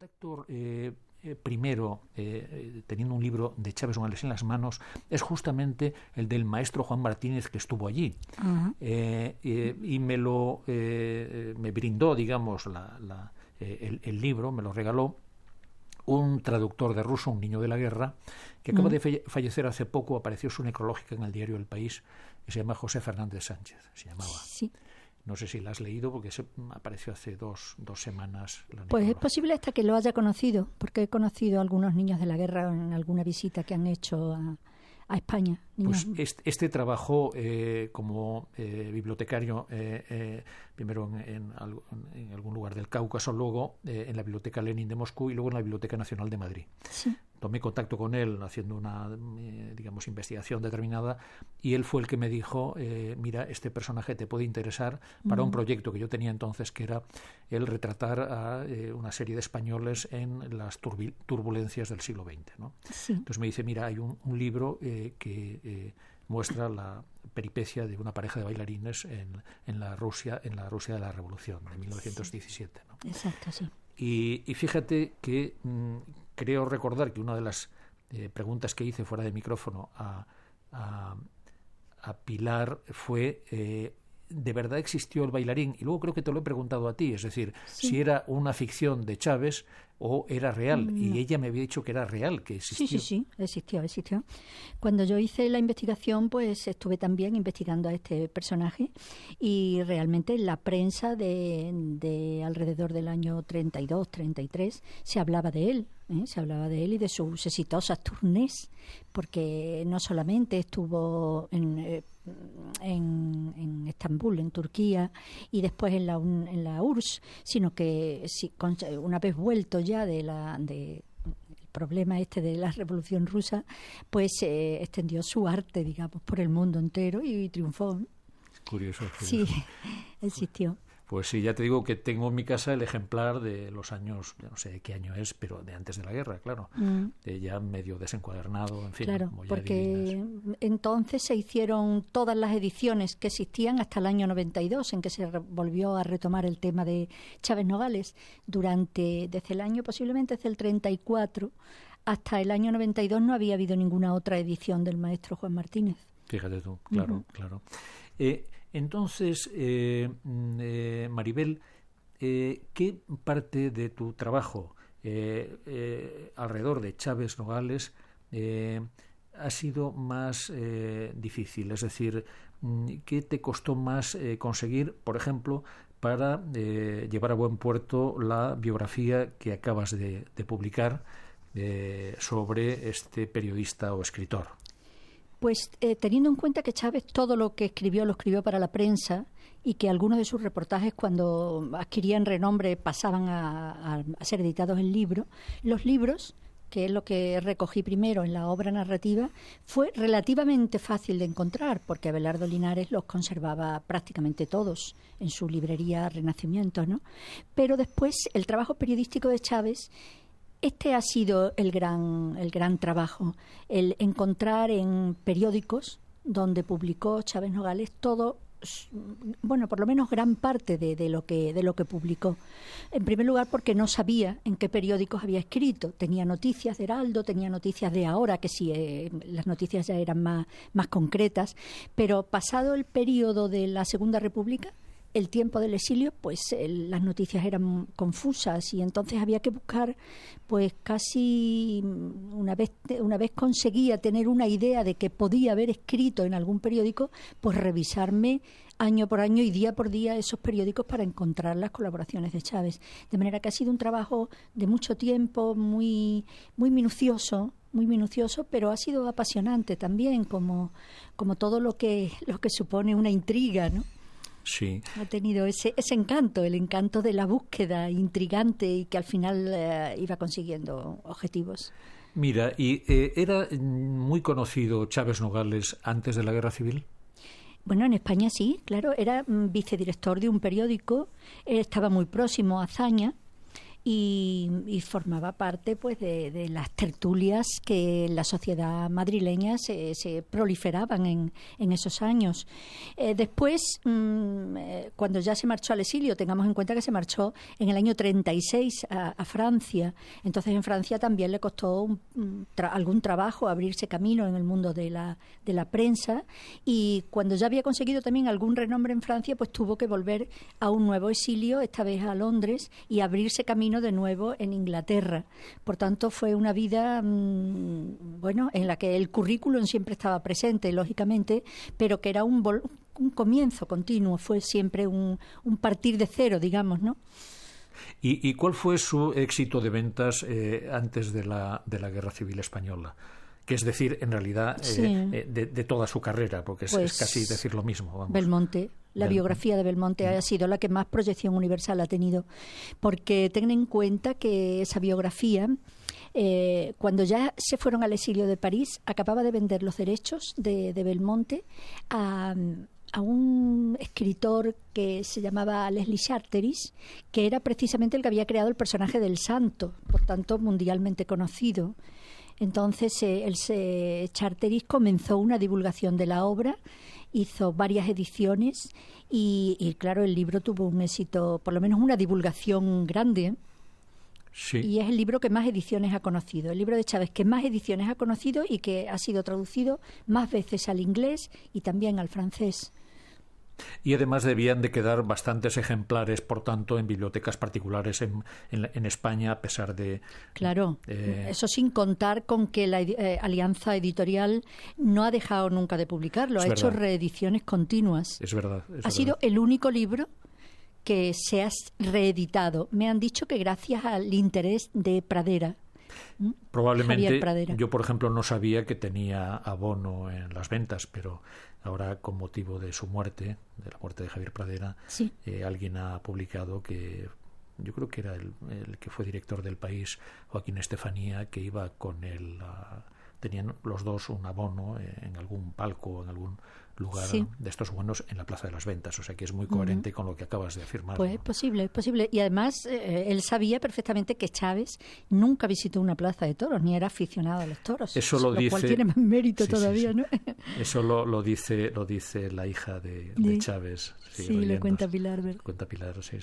contacto primero, teniendo un libro de Chaves Nogales en las manos, es justamente el del maestro Juan Martínez, que estuvo allí. Uh-huh. Y me brindó, digamos, el libro, me lo regaló un traductor de ruso, un niño de la guerra, que acaba de fallecer hace poco. Apareció su necrológica en el diario El País, que se llama José Fernández Sánchez, se llamaba. Sí. No sé si la has leído, porque apareció hace dos semanas. Pues es posible hasta que lo haya conocido, porque he conocido a algunos niños de la guerra en alguna visita que han hecho a España. Pues este trabajó como bibliotecario, primero en algún lugar del Cáucaso, luego en la Biblioteca Lenin de Moscú y luego en la Biblioteca Nacional de Madrid. Sí. Tomé contacto con él haciendo una, digamos, investigación determinada, y él fue el que me dijo, mira, este personaje te puede interesar para un proyecto que yo tenía entonces, que era el retratar a una serie de españoles en las turbulencias del siglo XX, ¿no? Sí. Entonces me dice, mira, hay un libro que muestra la peripecia de una pareja de bailarines en la Rusia de la Revolución de 1917, ¿no? Exacto, sí. Y fíjate que creo recordar que una de las preguntas que hice fuera de micrófono a Pilar fue, ¿de verdad existió el bailarín? Y luego creo que te lo he preguntado a ti, es decir, si era una ficción de Chaves o era real. Y ella me había dicho que era real, que existió. Sí, existió. Cuando yo hice la investigación, pues estuve también investigando a este personaje, y realmente en la prensa de alrededor del año 32, 33 se hablaba de él. Se hablaba de él y de sus exitosas tournées, porque no solamente estuvo en Estambul, en Turquía, y después en la URSS, sino que una vez vuelto ya el problema de la Revolución Rusa, pues extendió su arte, digamos, por el mundo entero y triunfó. Curioso. Sí, existió. Pues sí, ya te digo que tengo en mi casa el ejemplar de los años, no sé de qué año es, pero de antes de la guerra, claro, ya medio desencuadernado, en fin. Claro, porque entonces se hicieron todas las ediciones que existían hasta el año 92, en que se volvió a retomar el tema de Chaves Nogales. Desde el año, posiblemente desde el 34 hasta el año 92, no había habido ninguna otra edición del maestro Juan Martínez. Fíjate tú, claro. Entonces, Maribel, ¿qué parte de tu trabajo alrededor de Chaves Nogales ha sido más difícil? Es decir, ¿qué te costó más conseguir, por ejemplo, para llevar a buen puerto la biografía que acabas de publicar sobre este periodista o escritor? Pues teniendo en cuenta que Chaves todo lo que escribió lo escribió para la prensa, y que algunos de sus reportajes, cuando adquirían renombre, pasaban a ser editados en libros, los libros, que es lo que recogí primero en la obra narrativa, fue relativamente fácil de encontrar, porque Abelardo Linares los conservaba prácticamente todos en su librería Renacimiento, ¿no? Pero después el trabajo periodístico de Chaves, este ha sido el gran trabajo, el encontrar en periódicos donde publicó Chaves Nogales todo, bueno, por lo menos gran parte de lo que publicó. En primer lugar, porque no sabía en qué periódicos había escrito. Tenía noticias de Heraldo, tenía noticias de Ahora, que sí, las noticias ya eran más concretas, pero pasado el periodo de la Segunda República, el tiempo del exilio, pues las noticias eran confusas, y entonces había que buscar, pues casi una vez conseguía tener una idea de que podía haber escrito en algún periódico, pues revisarme año por año y día por día esos periódicos para encontrar las colaboraciones de Chaves. De manera que ha sido un trabajo de mucho tiempo, muy minucioso, pero ha sido apasionante también, como todo lo que supone una intriga, ¿no? Sí. Ha tenido ese encanto, el encanto de la búsqueda intrigante, y que al final iba consiguiendo objetivos. Mira, ¿y era muy conocido Chaves Nogales antes de la Guerra Civil? Bueno, en España sí, claro. Era vicedirector de un periódico, estaba muy próximo a Azaña, y formaba parte pues de las tertulias que en la sociedad madrileña se proliferaban en esos años. Después, cuando ya se marchó al exilio, tengamos en cuenta que se marchó en el año 36 a Francia. Entonces en Francia también le costó algún trabajo abrirse camino en el mundo de la prensa, y cuando ya había conseguido también algún renombre en Francia, pues tuvo que volver a un nuevo exilio, esta vez a Londres, y abrirse camino de nuevo en Inglaterra. Por tanto, fue una vida en la que el currículum siempre estaba presente, lógicamente, pero que era un comienzo continuo, fue siempre un partir de cero, digamos, ¿no? ¿Y cuál fue su éxito de ventas antes de la Guerra Civil Española? Que es decir, en realidad, sí, de toda su carrera, porque es casi decir lo mismo. Vamos. Belmonte. La biografía de Belmonte ha sido la que más proyección universal ha tenido, porque ten en cuenta que esa biografía, cuando ya se fueron al exilio de París, acababa de vender los derechos de Belmonte a un escritor que se llamaba Leslie Charteris, que era precisamente el que había creado el personaje del Santo, por tanto mundialmente conocido. Entonces Charteris comenzó una divulgación de la obra, hizo varias ediciones y claro, el libro tuvo un éxito, por lo menos una divulgación grande. Sí. Y es el libro que más ediciones ha conocido, el libro de Chávez que más ediciones ha conocido y que ha sido traducido más veces al inglés y también al francés. Y además debían de quedar bastantes ejemplares, por tanto, en bibliotecas particulares en España, a pesar de... Claro, eso sin contar con que la Alianza Editorial no ha dejado nunca de publicarlo, ha hecho reediciones continuas. Es verdad. Ha sido el único libro que se ha reeditado. Me han dicho que gracias al interés de Pradera. Probablemente, yo por ejemplo no sabía que tenía abono en las ventas, pero ahora con motivo de su muerte, de la muerte de Javier Pradera, sí, alguien ha publicado que yo creo que era el que fue director del País, Joaquín Estefanía, que iba con él, tenían los dos un abono en algún palco, en algún lugar de estos buenos en la Plaza de las Ventas, o sea que es muy coherente con lo que acabas de afirmar. Pues ¿no? Es posible. Y además él sabía perfectamente que Chávez nunca visitó una plaza de toros, ni era aficionado a los toros. Eso lo dice, cual tiene más mérito todavía, ¿no? Eso lo dice la hija de Chávez. Sí, lo cuenta Pilar, ¿verdad? Cuenta Pilar, sí.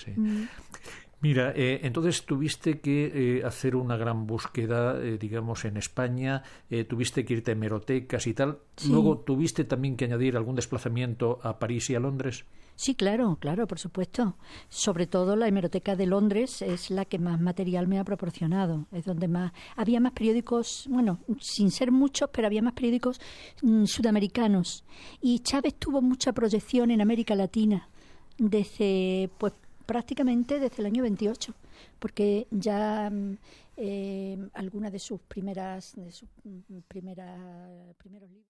Mira, entonces tuviste que hacer una gran búsqueda, digamos, en España, tuviste que irte a hemerotecas y tal. Sí. Luego, ¿tuviste también que añadir algún desplazamiento a París y a Londres? Sí, claro, por supuesto. Sobre todo la hemeroteca de Londres es la que más material me ha proporcionado. Es donde más había más periódicos, bueno, sin ser muchos, pero había más periódicos sudamericanos. Y Chávez tuvo mucha proyección en América Latina desde, pues, prácticamente desde el año 28, porque ya algunas de sus primeros libros